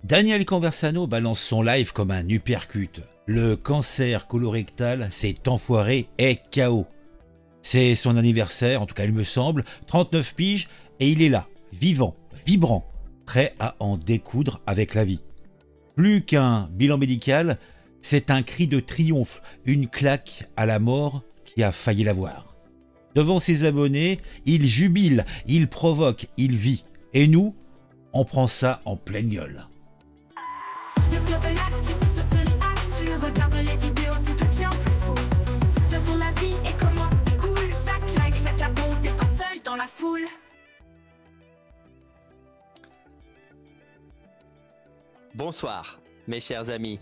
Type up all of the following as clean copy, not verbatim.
Daniel Conversano balance son live comme un uppercut. Le cancer colorectal, cet enfoiré est KO. C'est son anniversaire, en tout cas il me semble, 39 piges, et il est là, vivant, vibrant, prêt à en découdre avec la vie. Plus qu'un bilan médical, c'est un cri de triomphe, une claque à la mort qui a failli l'avoir. Devant ses abonnés, il jubile, il provoque, il vit. Et nous, on prend ça en pleine gueule. Le club de l'actu, c'est sur ce live. Tu regardes les vidéos, tu deviens fou de ton avis et comment c'est cool. Chaque like, chaque abon, t'es pas seul dans la foule. Bonsoir mes chers amis.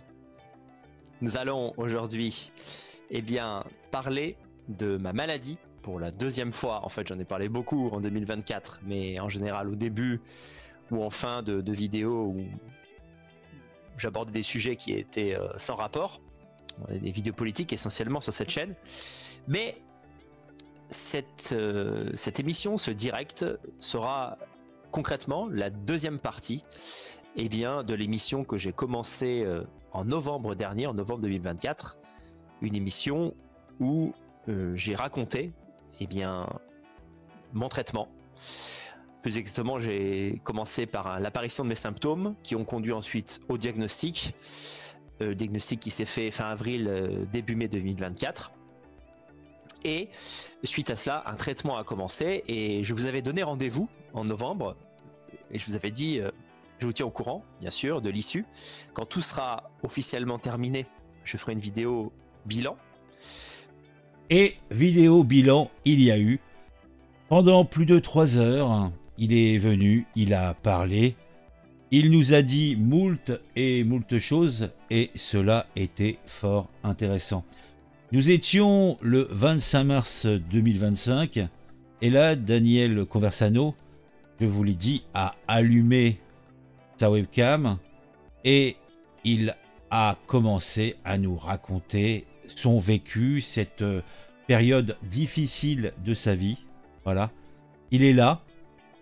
Nous allons aujourd'hui parler de ma maladie pour la deuxième fois. En fait, j'en ai parlé beaucoup en 2024, mais en général au début ou en fin de vidéos où j'abordais des sujets qui étaient sans rapport, des vidéos politiques essentiellement sur cette chaîne. Mais cette émission, ce direct, sera concrètement la deuxième partie de l'émission que j'ai commencé en novembre dernier, en novembre 2024, une émission où j'ai raconté mon traitement. Plus exactement, j'ai commencé par l'apparition de mes symptômes qui ont conduit ensuite au diagnostic, diagnostic qui s'est fait fin avril, début mai 2024. Et suite à cela, un traitement a commencé et je vous avais donné rendez-vous en novembre et je vous avais dit, je vous tiens au courant, bien sûr, de l'issue. Quand tout sera officiellement terminé, je ferai une vidéo bilan. Et vidéo bilan, il y a eu. Pendant plus de 3 heures, il est venu, il a parlé. Il nous a dit moult et moult choses et cela était fort intéressant. Nous étions le 25 mars 2025 et là, Daniel Conversano, je vous l'ai dit, a allumé sa webcam et il a commencé à nous raconter son vécu, cette période difficile de sa vie. Voilà, il est là,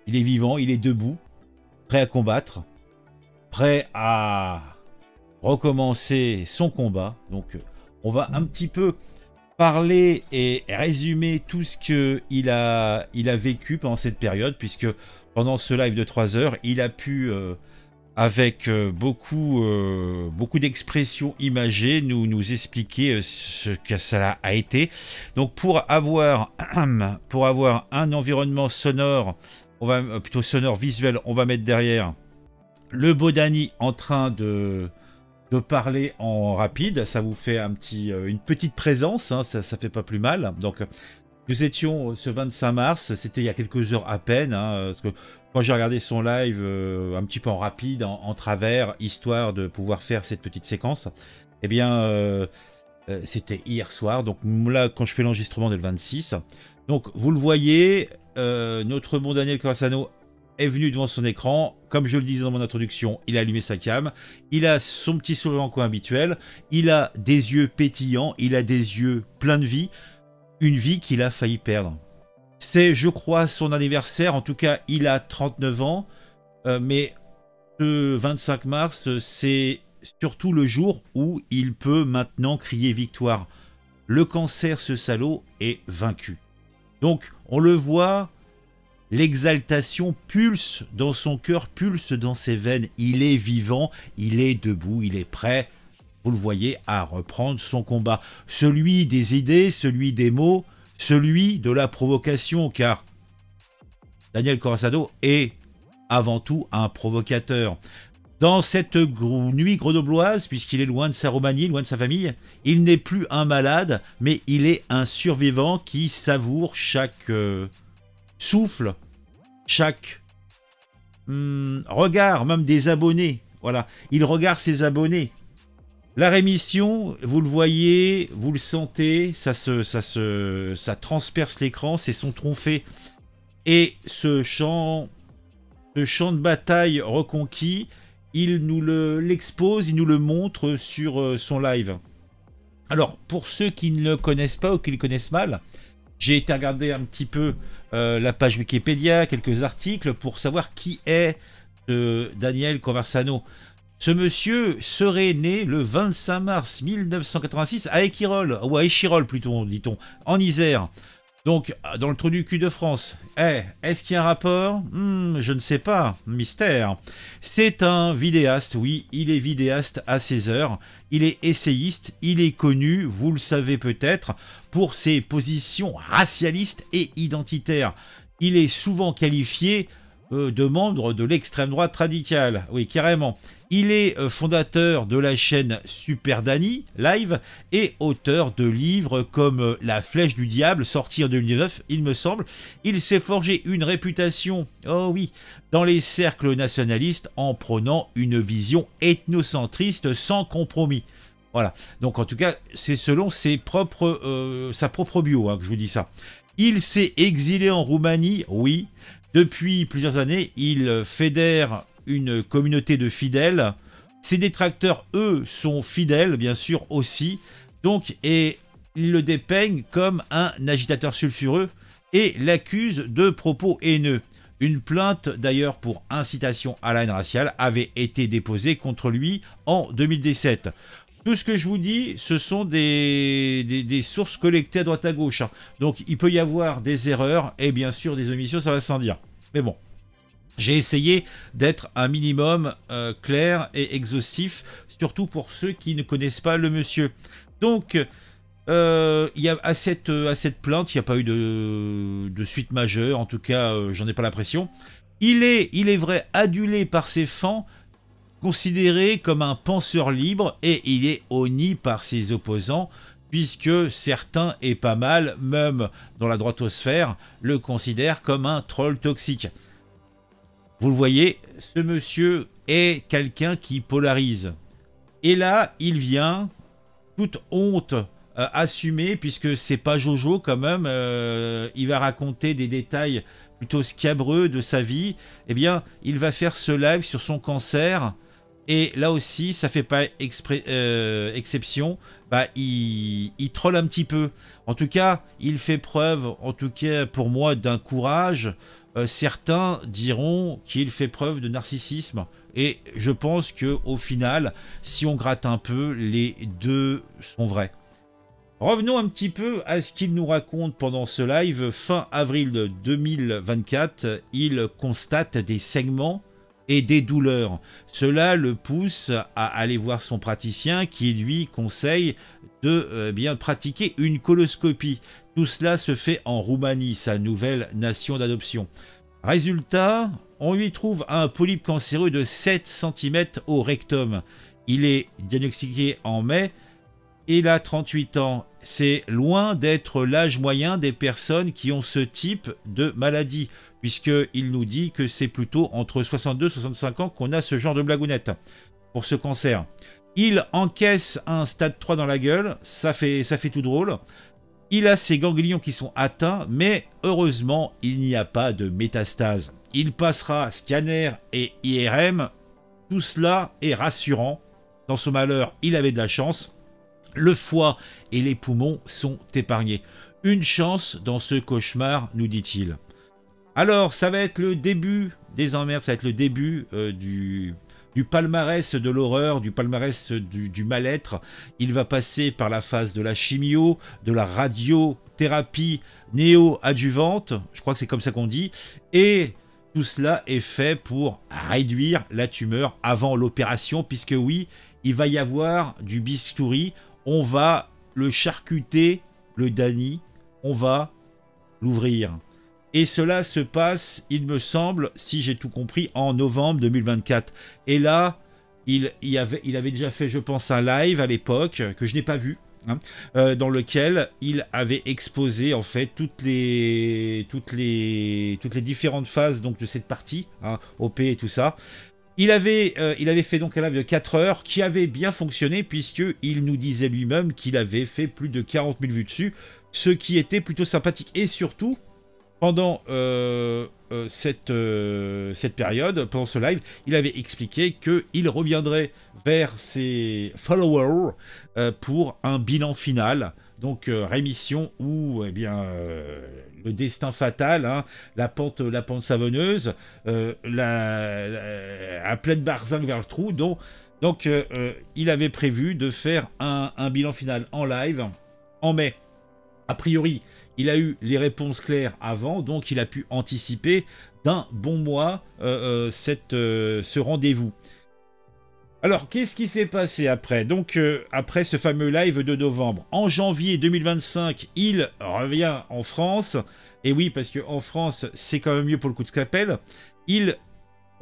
il est vivant, il est debout, prêt à combattre, prêt à recommencer son combat. Donc on va un petit peu parler et résumer tout ce qu'il a vécu pendant cette période, puisque pendant ce live de 3 heures, il a pu avec beaucoup d'expressions imagées, nous expliquer ce que ça a été. Donc pour avoir un environnement sonore, plutôt sonore visuel, on va mettre derrière le beau Dany en train de parler en rapide. Ça vous fait une petite présence, hein, ça fait pas plus mal. Donc nous étions ce 25 mars, c'était il y a quelques heures à peine, hein, parce que quand j'ai regardé son live un petit peu en rapide, en travers, histoire de pouvoir faire cette petite séquence, c'était hier soir. Donc là, quand je fais l'enregistrement dès le 26. Donc vous le voyez, notre bon Daniel Conversano est venu devant son écran. Comme je le disais dans mon introduction, il a allumé sa cam. Il a son petit sourire en coin habituel. Il a des yeux pétillants. Il a des yeux pleins de vie. Une vie qu'il a failli perdre. C'est, je crois, son anniversaire. En tout cas, il a 39 ans. Mais le 25 mars, c'est surtout le jour où il peut maintenant crier victoire. Le cancer, ce salaud, est vaincu. Donc, on le voit, l'exaltation pulse dans son cœur, pulse dans ses veines. Il est vivant, il est debout, il est prêt, vous le voyez, à reprendre son combat. Celui des idées, celui des mots, celui de la provocation, car Daniel Conversano est avant tout un provocateur. Dans cette nuit grenobloise, puisqu'il est loin de sa Romanie, loin de sa famille, il n'est plus un malade, mais il est un survivant qui savoure chaque souffle, chaque regard, même des abonnés. Voilà, il regarde ses abonnés. La rémission, vous le voyez, vous le sentez, ça transperce l'écran, c'est son trophée. Et ce champ de bataille reconquis, il nous l'expose, il nous le montre sur son live. Alors, pour ceux qui ne le connaissent pas ou qui le connaissent mal, j'ai été regarder un petit peu la page Wikipédia, quelques articles pour savoir qui est Daniel Conversano. Ce monsieur serait né le 25 mars 1986 à Échirolles, ou à Échirolles plutôt, dit-on, en Isère. Donc, dans le trou du cul de France. Est-ce qu'il y a un rapport? Je ne sais pas. Mystère. C'est un vidéaste, oui, il est vidéaste à 16 heures. Il est essayiste, il est connu, vous le savez peut-être, pour ses positions racialistes et identitaires. Il est souvent qualifié de membre de l'extrême droite radicale. Oui, carrément. Il est fondateur de la chaîne Super Danny Live et auteur de livres comme La Flèche du Diable, sorti en 2009, il me semble. Il s'est forgé une réputation, oh oui, dans les cercles nationalistes en prônant une vision ethnocentriste sans compromis. Voilà, donc en tout cas, c'est selon sa propre bio que je vous dis ça. Il s'est exilé en Roumanie, oui. Depuis plusieurs années, il fédère une communauté de fidèles. Ses détracteurs, eux, sont fidèles, bien sûr, aussi. Donc, et ils le dépeignent comme un agitateur sulfureux et l'accusent de propos haineux. Une plainte, d'ailleurs, pour incitation à la haine raciale avait été déposée contre lui en 2017. Tout ce que je vous dis, ce sont des sources collectées à droite à gauche. Donc, il peut y avoir des erreurs et bien sûr des omissions, ça va sans dire. Mais bon, j'ai essayé d'être un minimum clair et exhaustif, surtout pour ceux qui ne connaissent pas le monsieur. Donc, il y a à cette plainte, il n'y a pas eu de suite majeure. En tout cas, j'en ai pas l'impression. Il est vrai adulé par ses fans, considéré comme un penseur libre, et il est honni par ses opposants, puisque certains, et pas mal, même dans la droitosphère, le considèrent comme un troll toxique. Vous le voyez, ce monsieur est quelqu'un qui polarise. Et là, il vient, toute honte assumée, puisque c'est pas Jojo quand même, il va raconter des détails plutôt scabreux de sa vie. Eh bien, il va faire ce live sur son cancer. Et là aussi, ça fait pas exception. Il troll un petit peu. En tout cas, il fait preuve, en tout cas pour moi, d'un courage. Certains diront qu'il fait preuve de narcissisme. Et je pense qu'au final, si on gratte un peu, les deux sont vrais. Revenons un petit peu à ce qu'il nous raconte pendant ce live. Fin avril 2024, il constate des saignements et des douleurs. Cela le pousse à aller voir son praticien qui lui conseille de bien pratiquer une coloscopie. Tout cela se fait en Roumanie, sa nouvelle nation d'adoption. Résultat, on lui trouve un polype cancéreux de 7 cm au rectum. Il est diagnostiqué en mai. Il a 38 ans. C'est loin d'être l'âge moyen des personnes qui ont ce type de maladie, puisqu'il nous dit que c'est plutôt entre 62 et 65 ans qu'on a ce genre de blagounette pour ce cancer. Il encaisse un stade 3 dans la gueule, ça fait tout drôle. Il a ses ganglions qui sont atteints, mais heureusement, il n'y a pas de métastase. Il passera scanner et IRM. Tout cela est rassurant. Dans son malheur, il avait de la chance. Le foie et les poumons sont épargnés. Une chance dans ce cauchemar, nous dit-il. Alors, ça va être le début des emmerdes, ça va être le début du palmarès de l'horreur, du palmarès du mal-être. Il va passer par la phase de la chimio, de la radiothérapie néo-adjuvante, je crois que c'est comme ça qu'on dit, et tout cela est fait pour réduire la tumeur avant l'opération, puisque oui, il va y avoir du bistouri, on va le charcuter, le Danny, on va l'ouvrir. Et cela se passe, il me semble, si j'ai tout compris, en novembre 2024. Et là, il avait déjà fait, je pense, un live à l'époque, que je n'ai pas vu, dans lequel il avait exposé en fait toutes les différentes phases donc, de cette partie, OP et tout ça. Il avait fait donc un live de 4 heures qui avait bien fonctionné, puisqu'il nous disait lui-même qu'il avait fait plus de 40 000 vues dessus, ce qui était plutôt sympathique. Et surtout, pendant cette période, pendant ce live, il avait expliqué qu'il reviendrait vers ses followers pour un bilan final. Donc rémission ou eh bien le destin fatal, la pente savonneuse, à pleine barzingue vers le trou. Donc Donc, il avait prévu de faire un bilan final en live en mai. A priori, il a eu les réponses claires avant, donc il a pu anticiper d'un bon mois ce rendez-vous. Alors, qu'est-ce qui s'est passé après? Donc, après ce fameux live de novembre, en janvier 2025, il revient en France. Et oui, parce qu'en France, c'est quand même mieux pour le coup de scalpel.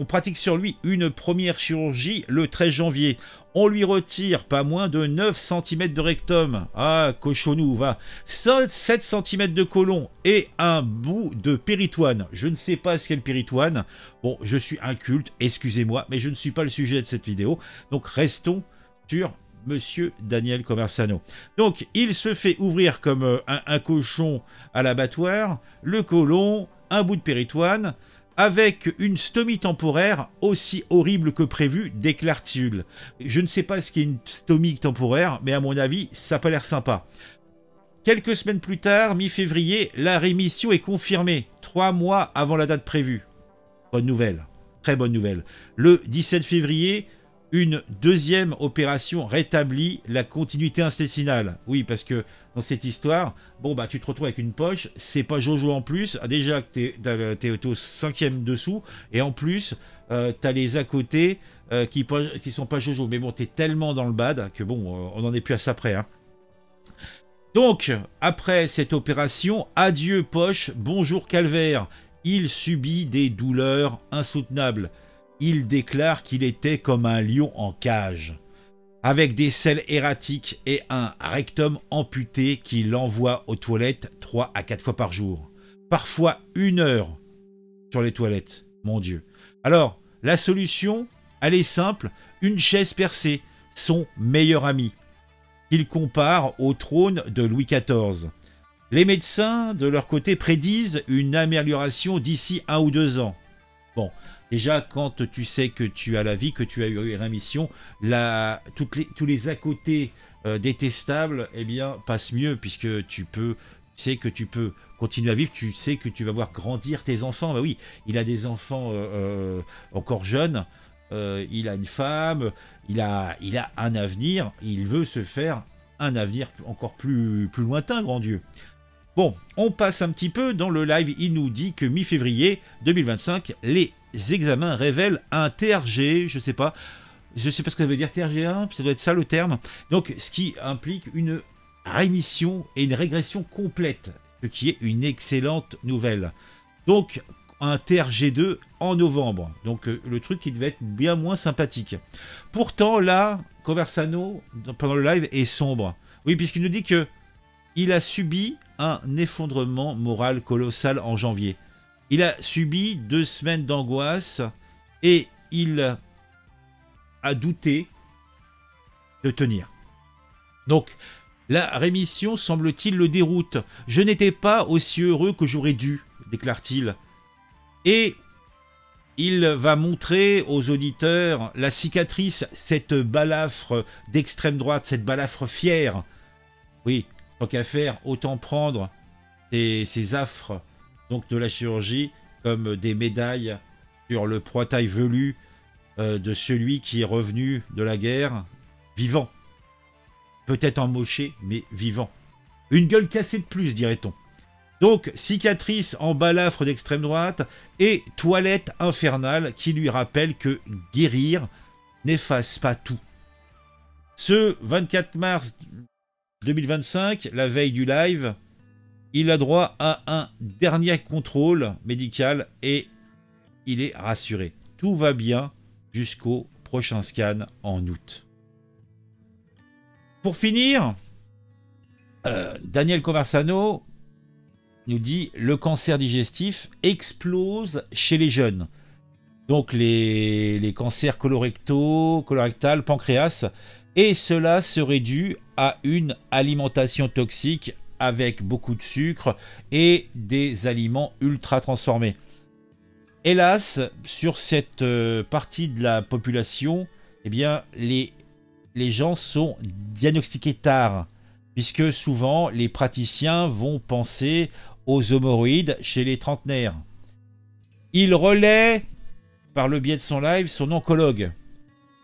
On pratique sur lui une première chirurgie le 13 janvier. On lui retire pas moins de 9 cm de rectum. Ah, cochonou, va. 7 cm de côlon et un bout de péritoine. Je ne sais pas ce qu'est le péritoine. Bon, je suis inculte, excusez-moi, mais je ne suis pas le sujet de cette vidéo. Donc, restons sur Monsieur Daniel Conversano. Donc, il se fait ouvrir comme un cochon à l'abattoir, le côlon, un bout de péritoine, avec une stomie temporaire aussi horrible que prévu, déclare-t-il. Je ne sais pas ce qu'est une stomie temporaire, mais à mon avis, ça n'a pas l'air sympa. Quelques semaines plus tard, mi-février, la rémission est confirmée, 3 mois avant la date prévue. Bonne nouvelle, très bonne nouvelle. Le 17 février, une deuxième opération rétablit la continuité intestinale. Oui, parce que dans cette histoire, bon bah tu te retrouves avec une poche, c'est pas Jojo en plus. Déjà que t'es au 5e dessous, et en plus t'as les à côté qui sont pas Jojo. Mais bon, t'es tellement dans le bad que bon, on en est plus à ça près. Hein. Donc, après cette opération, adieu poche, bonjour calvaire. Il subit des douleurs insoutenables. Il déclare qu'il était comme un lion en cage, avec des selles erratiques et un rectum amputé qui l'envoie aux toilettes 3 à 4 fois par jour. Parfois 1 heure sur les toilettes, mon Dieu. Alors, la solution, elle est simple, une chaise percée, son meilleur ami, qu'il compare au trône de Louis XIV. Les médecins, de leur côté, prédisent une amélioration d'ici 1 ou 2 ans. Bon, déjà, quand tu sais que tu as la vie, que tu as eu une rémission, tous les à côté détestables, eh bien, passent mieux, puisque tu sais que tu peux continuer à vivre, tu sais que tu vas voir grandir tes enfants. Bah oui, il a des enfants encore jeunes, il a une femme, il a un avenir, il veut se faire un avenir encore plus lointain, grand Dieu. Bon, on passe un petit peu dans le live, il nous dit que mi-février 2025, les examens révèlent un TRG, je sais pas ce que ça veut dire TRG1, ça doit être ça le terme. Donc, ce qui implique une rémission et une régression complète, ce qui est une excellente nouvelle. Donc, un TRG2 en novembre, donc le truc qui devait être bien moins sympathique. Pourtant, là, Conversano, pendant le live, est sombre. Oui, puisqu'il nous dit que il a subi un effondrement moral colossal en janvier. Il a subi 2 semaines d'angoisse et il a douté de tenir. Donc, la rémission, semble-t-il, le déroute. Je n'étais pas aussi heureux que j'aurais dû, déclare-t-il. Et il va montrer aux auditeurs la cicatrice, cette balafre d'extrême droite, cette balafre fière. Oui, tant qu'à faire, autant prendre ces affres donc de la chirurgie comme des médailles sur le poitrail velu de celui qui est revenu de la guerre vivant. Peut-être emmoché, mais vivant. Une gueule cassée de plus, dirait-on. Donc, cicatrice en balafre d'extrême droite et toilette infernale qui lui rappelle que guérir n'efface pas tout. Ce 24 mars 2025, la veille du live, il a droit à un dernier contrôle médical et il est rassuré. Tout va bien jusqu'au prochain scan en août. Pour finir, Daniel Conversano nous dit le cancer digestif explose chez les jeunes. Donc les cancers colorectal, pancréas, et cela serait dû à une alimentation toxique avec beaucoup de sucre et des aliments ultra transformés. Hélas, sur cette partie de la population, eh bien, les gens sont diagnostiqués tard, puisque souvent les praticiens vont penser aux hémorroïdes chez les trentenaires. Il relaie, par le biais de son live, son oncologue.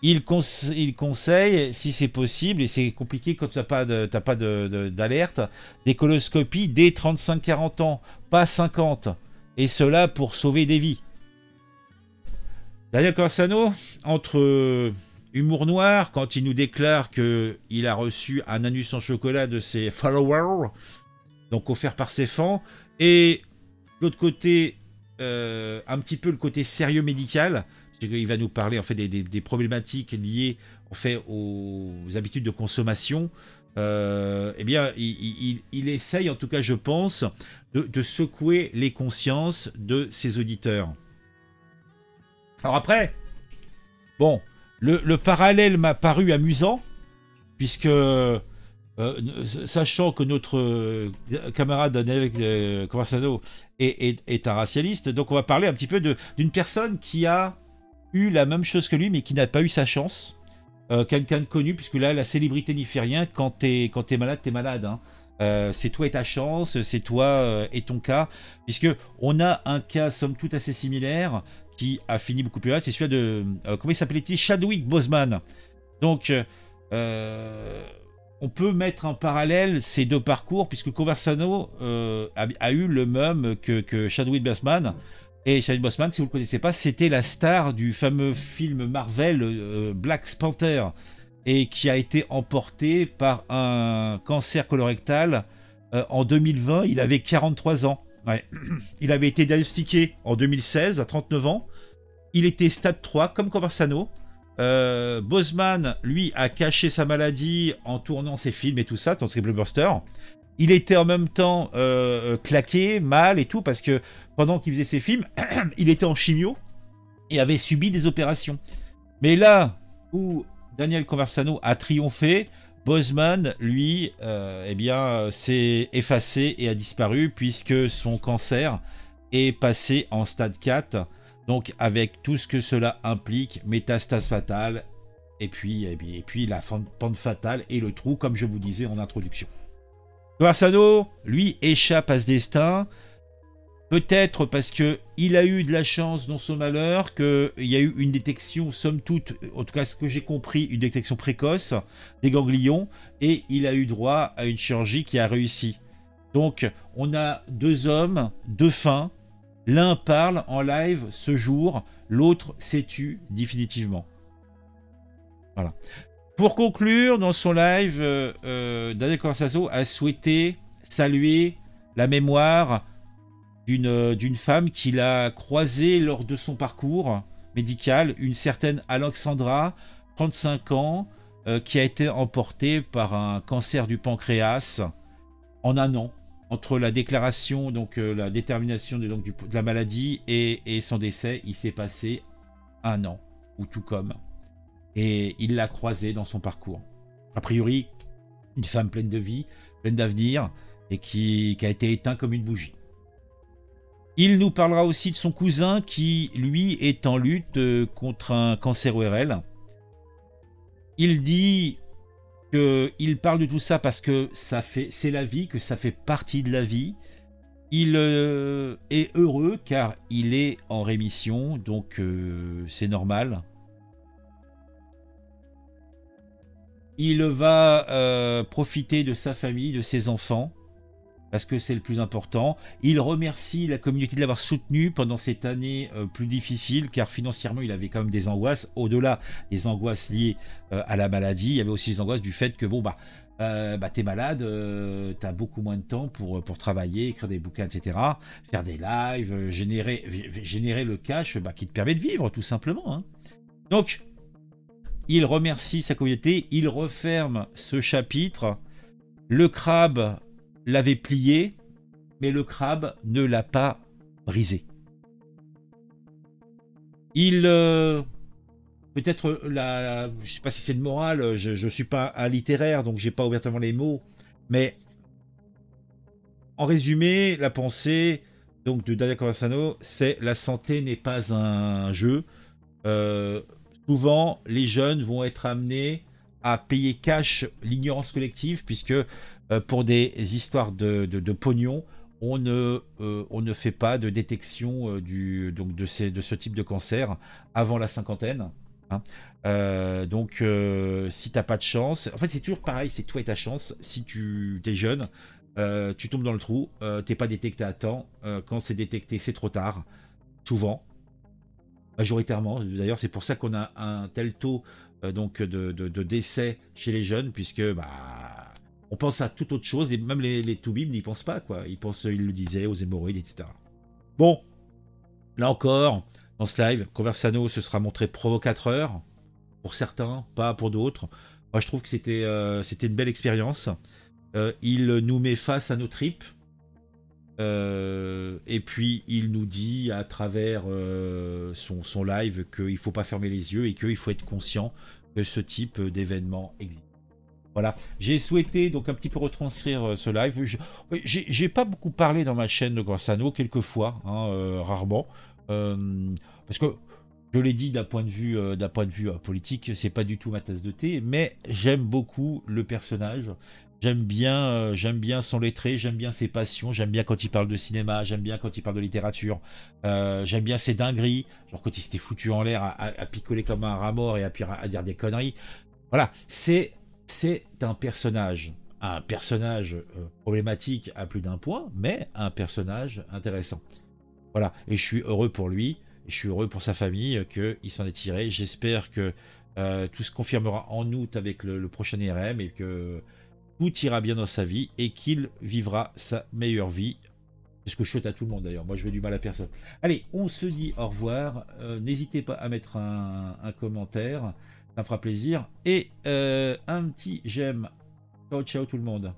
il conseille, si c'est possible, et c'est compliqué quand tu n'as pas d'alerte, des coloscopies dès 35-40 ans, pas 50. Et cela pour sauver des vies. Daniel Corsano, entre humour noir, quand il nous déclare qu'il a reçu un anus en chocolat de ses followers, donc offert par ses fans, et de l'autre côté, un petit peu le côté sérieux médical, parce qu'il va nous parler en fait des problématiques liées en fait aux habitudes de consommation. Eh bien, il essaye, en tout cas, je pense, de secouer les consciences de ses auditeurs. Alors après, bon, le parallèle m'a paru amusant, puisque sachant que notre camarade Daniel Corsano est un racialiste, donc on va parler un petit peu d'une personne qui a eu la même chose que lui, mais qui n'a pas eu sa chance. Quelqu'un de connu, puisque là, la célébrité n'y fait rien. Quand t'es malade, t'es malade. Hein. C'est toi et ta chance, c'est toi et ton cas, puisque on a un cas, somme toute, assez similaire, qui a fini beaucoup plus mal. C'est celui de, comment il s'appelait-il, Chadwick Boseman. Donc, on peut mettre en parallèle ces deux parcours, puisque Corsano a eu le même que Chadwick Boseman. Et Chadwick Boseman, si vous ne le connaissez pas, c'était la star du fameux film Marvel Black Panther, et qui a été emporté par un cancer colorectal en 2020. Il avait 43 ans. Ouais. Il avait été diagnostiqué en 2016 à 39 ans. Il était stade 3 comme Corsano. Boseman, lui, a caché sa maladie en tournant ses films et tout ça, dans ses blockbusters. Il était en même temps claqué, mal et tout, parce que pendant qu'il faisait ses films, il était en chimio et avait subi des opérations. Mais là où Daniel Corsano a triomphé, Boseman, lui, eh bien, s'est effacé et a disparu, puisque son cancer est passé en stade 4, donc avec tout ce que cela implique, métastase fatale, et puis la pente fatale et le trou, comme je vous disais en introduction. Corsano, lui, échappe à ce destin, peut-être parce qu'il a eu de la chance dans son malheur, qu'il y a eu une détection, somme toute, en tout cas ce que j'ai compris, une détection précoce des ganglions, et il a eu droit à une chirurgie qui a réussi. Donc, on a deux hommes, deux fins, l'un parle en live ce jour, l'autre s'est tu définitivement. Voilà. Pour conclure, dans son live, Daniel Corsano a souhaité saluer la mémoire d'une femme qu'il a croisée lors de son parcours médical, une certaine Alexandra, 35 ans, qui a été emportée par un cancer du pancréas en un an. Entre la déclaration, donc la détermination de la maladie et son décès, il s'est passé un an, ou tout comme. Et il l'a croisée dans son parcours. A priori, une femme pleine de vie, pleine d'avenir, et qui a été éteinte comme une bougie. Il nous parlera aussi de son cousin qui, lui, est en lutte contre un cancer ORL. Il dit qu'il parle de tout ça parce que c'est la vie, que ça fait partie de la vie. Il est heureux car il est en rémission, donc c'est normal. Il va profiter de sa famille, de ses enfants, parce que c'est le plus important. Il remercie la communauté de l'avoir soutenu pendant cette année plus difficile, car financièrement, il avait quand même des angoisses. Au-delà des angoisses liées à la maladie, il y avait aussi les angoisses du fait que, bon, t'es malade, t'as beaucoup moins de temps pour travailler, écrire des bouquins, etc., faire des lives, générer le cash qui te permet de vivre, tout simplement. Hein. Donc, il remercie sa communauté, il referme ce chapitre. Le crabe l'avait plié, mais le crabe ne l'a pas brisé. Il... peut-être, je ne sais pas si c'est une morale, je ne suis pas un littéraire, donc j'ai pas ouvertement les mots, mais en résumé, la pensée donc, de Daniel Corsano, c'est la santé n'est pas un jeu. Souvent, les jeunes vont être amenés à payer cash l'ignorance collective, puisque pour des histoires de pognon, on ne fait pas de détection de ce type de cancer avant la cinquantaine. hein. Donc, si t'as pas de chance, en fait, c'est toujours pareil, c'est toi et ta chance. Si tu es jeune, tu tombes dans le trou, t'es pas détecté à temps. Quand c'est détecté, c'est trop tard. Souvent, majoritairement. D'ailleurs, c'est pour ça qu'on a un tel taux donc de décès chez les jeunes, puisque bah, on pense à toute autre chose, et même les toubibs n'y pensent pas, quoi. Ils le disaient, aux hémorroïdes, etc. Bon, là encore, dans ce live, Conversano se sera montré provocateur, pour certains, pas pour d'autres. Moi, je trouve que c'était une belle expérience. Il nous met face à nos tripes. Et puis il nous dit à travers son live qu'il ne faut pas fermer les yeux et qu'il faut être conscient que ce type d'événement existe. Voilà, j'ai souhaité donc un petit peu retranscrire ce live. J'ai pas beaucoup parlé dans ma chaîne de Conversano, quelquefois, hein, rarement, parce que je l'ai dit d'un point de vue politique, c'est pas du tout ma tasse de thé, mais j'aime beaucoup le personnage. J'aime bien son lettré, j'aime bien ses passions, j'aime bien quand il parle de cinéma, j'aime bien quand il parle de littérature, j'aime bien ses dingueries, genre quand il s'était foutu en l'air à picoler comme un rat mort et à dire des conneries. Voilà, c'est un personnage problématique à plus d'un point, mais un personnage intéressant. Voilà, et je suis heureux pour lui, et je suis heureux pour sa famille qu'il s'en est tiré. J'espère que tout se confirmera en août avec le prochain IRM et que tout ira bien dans sa vie et qu'il vivra sa meilleure vie. C'est ce que je souhaite à tout le monde d'ailleurs. Moi, je veux du mal à personne. Allez, on se dit au revoir. N'hésitez pas à mettre un commentaire. Ça me fera plaisir. Et un petit j'aime. Ciao, ciao tout le monde.